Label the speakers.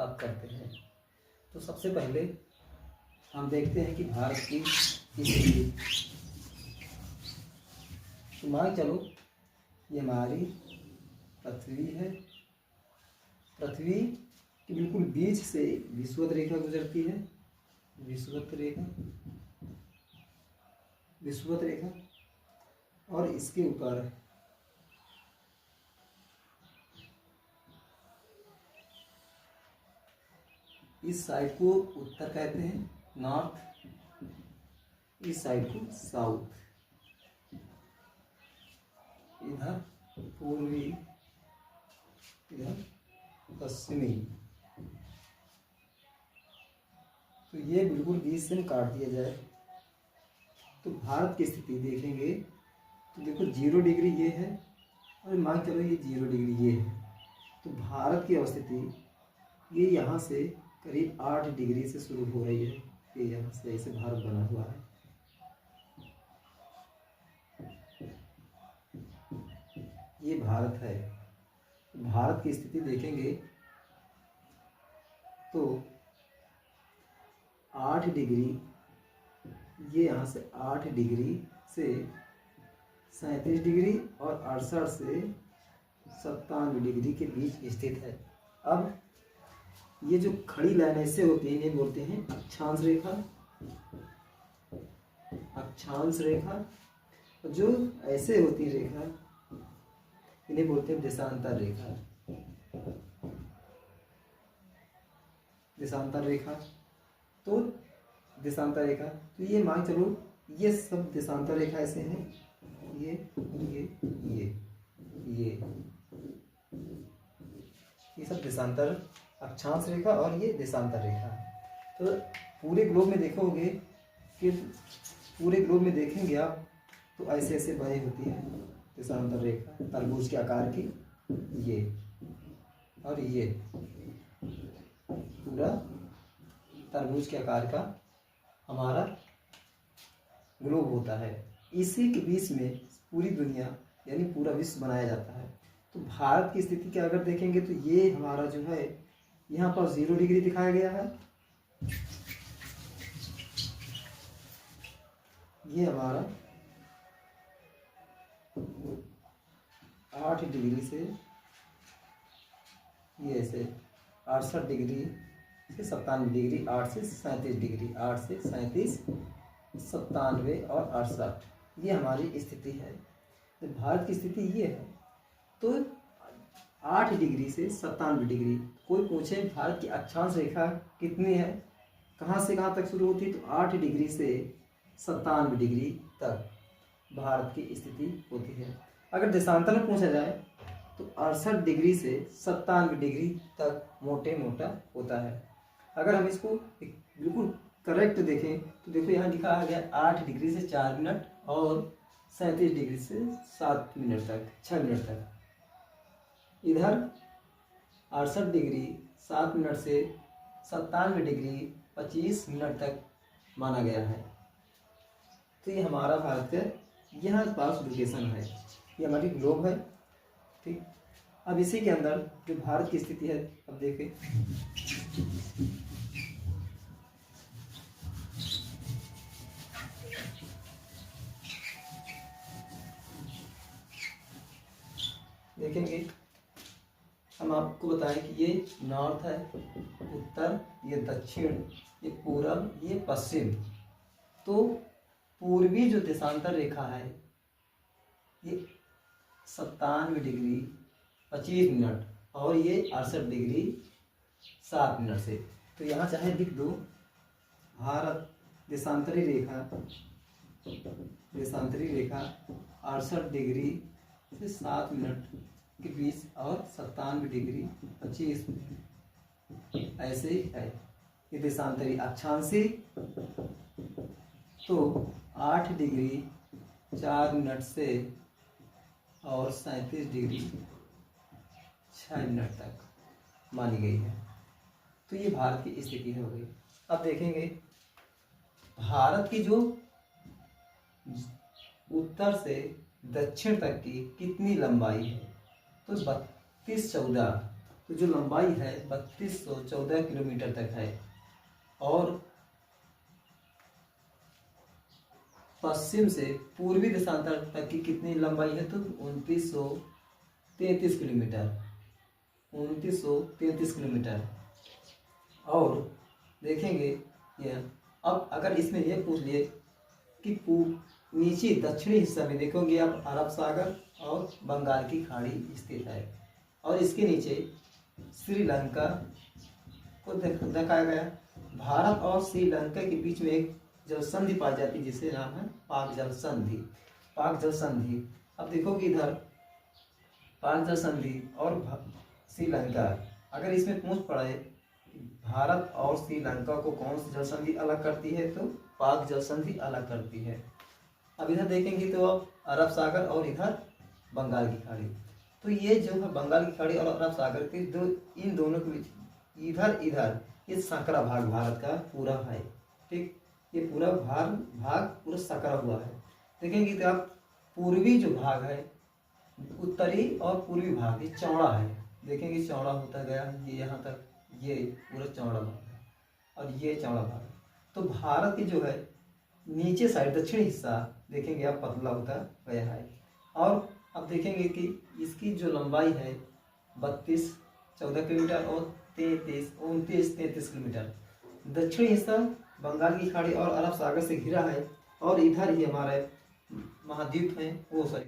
Speaker 1: प्राप्त करते हैं। तो सबसे पहले हम देखते हैं कि भारत की स्थिति। तो मान चलो ये हमारी पृथ्वी है। पृथ्वी के बिल्कुल बीच से विषुवत रेखा गुजरती है। विषुवत रेखा और इसके ऊपर इस साइड को उत्तर कहते हैं, नॉर्थ, इस साइड को साउथ, इधर पूर्वी, इधर पश्चिमी। तो ये बिल्कुल बीच से काट दिया जाए तो भारत की स्थिति देखेंगे तो देखो 0 डिग्री ये है और मान चलो ये 0 डिग्री ये है। तो भारत की अवस्थिति ये यहाँ से करीब 8 डिग्री से शुरू हो रही है। ये यहाँ से ऐसे भारत बना हुआ है। ये भारत है। भारत की स्थिति देखेंगे तो 8 डिग्री, ये यहाँ से 8 डिग्री से 37 डिग्री और 68 से 97 डिग्री के बीच स्थित है। अब ये जो खड़ी लाइन ऐसे होती है इन्हें बोलते हैं अक्षांश रेखा। अक्षांश रेखा जो ऐसे होती रेखा इन्हें बोलते हैं देशांतर रेखा। देशांतर रेखा तो देशांतर रेखा तो ये मान चलो ये सब देशांतर रेखा ऐसे हैं। ये सब देशांतर, अक्षांश रेखा और ये देशांतर रेखा। तो पूरे ग्लोब में देखोगे कि पूरे ग्लोब में देखेंगे आप तो ऐसे ऐसे बनी होती है देशांतर रेखा, तरबूज के आकार की। ये और ये पूरा तरबूज के आकार का हमारा ग्लोब होता है। इसी के बीच में पूरी दुनिया यानी पूरा विश्व बनाया जाता है। तो भारत की स्थिति क्या अगर देखेंगे तो ये हमारा जो है यहाँ पर 0 डिग्री दिखाया गया है। ये हमारा 8 डिग्री से ये ऐसे 68 डिग्री से 97 डिग्री, 8 से 37 डिग्री, 8 से 37, 97 और 68, ये हमारी स्थिति है। तो भारत की स्थिति ये है। तो 8 डिग्री से 97 डिग्री, कोई पूछे भारत की अक्षांश रेखा कितनी है, कहाँ से कहाँ तक शुरू होती है, तो 8 डिग्री से 97 डिग्री तक भारत की स्थिति होती है। अगर देशांतर में पूछा जाए तो 68 डिग्री से 97 डिग्री तक मोटे मोटा होता है। अगर हम इसको बिल्कुल करेक्ट देखें तो देखो यहाँ लिखा आ गया 8 डिग्री से 4 मिनट और 37 डिग्री से 7 मिनट तक, 6 मिनट तक। इधर 68 डिग्री 7 मिनट से 97 डिग्री 25 मिनट तक माना गया है। तो ये हमारा भारत का यहाँ पास लोकेशन है। ये हमारी ग्लोब है। ठीक, अब इसी के अंदर जो भारत की स्थिति है, अब देखें देखेंगे हम आपको बताएं कि ये नॉर्थ है, उत्तर, ये दक्षिण, ये पूरब, ये पश्चिम। तो पूर्वी जो देशांतर रेखा है ये 97 डिग्री 25 मिनट और ये 68 डिग्री 7 मिनट से। तो यहाँ चाहे लिख दो भारत देशांतरी रेखा 68 डिग्री से 7 मिनट के बीच और 97 डिग्री 25 मिनट ऐसे ही है। ये देशांतरी। अक्षांशी तो 8 डिग्री 4 मिनट से और 37 डिग्री 6 मिनट तक मानी गई है। तो ये भारत की स्थिति हो गई। अब देखेंगे भारत की जो उत्तर से दक्षिण तक की कितनी लंबाई है। तो 3214, तो जो लंबाई है 3214 किलोमीटर तक है। और पश्चिम से पूर्वी देशांतर तक की कितनी लंबाई है, तो 2933 किलोमीटर, 2933 किलोमीटर। और देखेंगे ये, अब अगर इसमें ये पूछ लिए कि नीचे दक्षिणी हिस्सा में देखोगे आप अरब सागर और बंगाल की खाड़ी स्थित है, और इसके नीचे श्रीलंका को दिखाया गया। भारत और श्रीलंका के बीच में एक जल संधि पाई जाती है जिससे नाम है पाक जल संधि। पाक जल संधि। अब देखोगे इधर पाक जल संधि और श्रीलंका, अगर इसमें पूछ पड़े भारत और श्रीलंका को कौन सी जल संधि अलग करती है, तो पाक जल संधि अलग करती है। अब इधर देखेंगे तो अब अरब सागर और इधर बंगाल की खाड़ी, तो ये जो है बंगाल की खाड़ी और अरब सागर के दो, इन दोनों के बीच इधर ये संकरा भाग भारत का पूरा है। ठीक, ये पूरा भाग पूरा सकरा हुआ है। देखेंगे तो आप पूर्वी जो भाग है, उत्तरी और पूर्वी भाग ये चौड़ा है। देखेंगे चौड़ा होता गया, ये यहाँ तक ये पूरा चौड़ा भाग है और ये चौड़ा भाग है। तो भारत की जो है नीचे साइड दक्षिणी हिस्सा देखेंगे आप पतला होता गया है। और अब देखेंगे कि इसकी जो लंबाई है 3214 किलोमीटर और 2933 किलोमीटर। दक्षिणी हिस्सा बंगाल की खाड़ी और अरब सागर से घिरा है, और इधर ही हमारे महाद्वीप हैं, वो सॉरी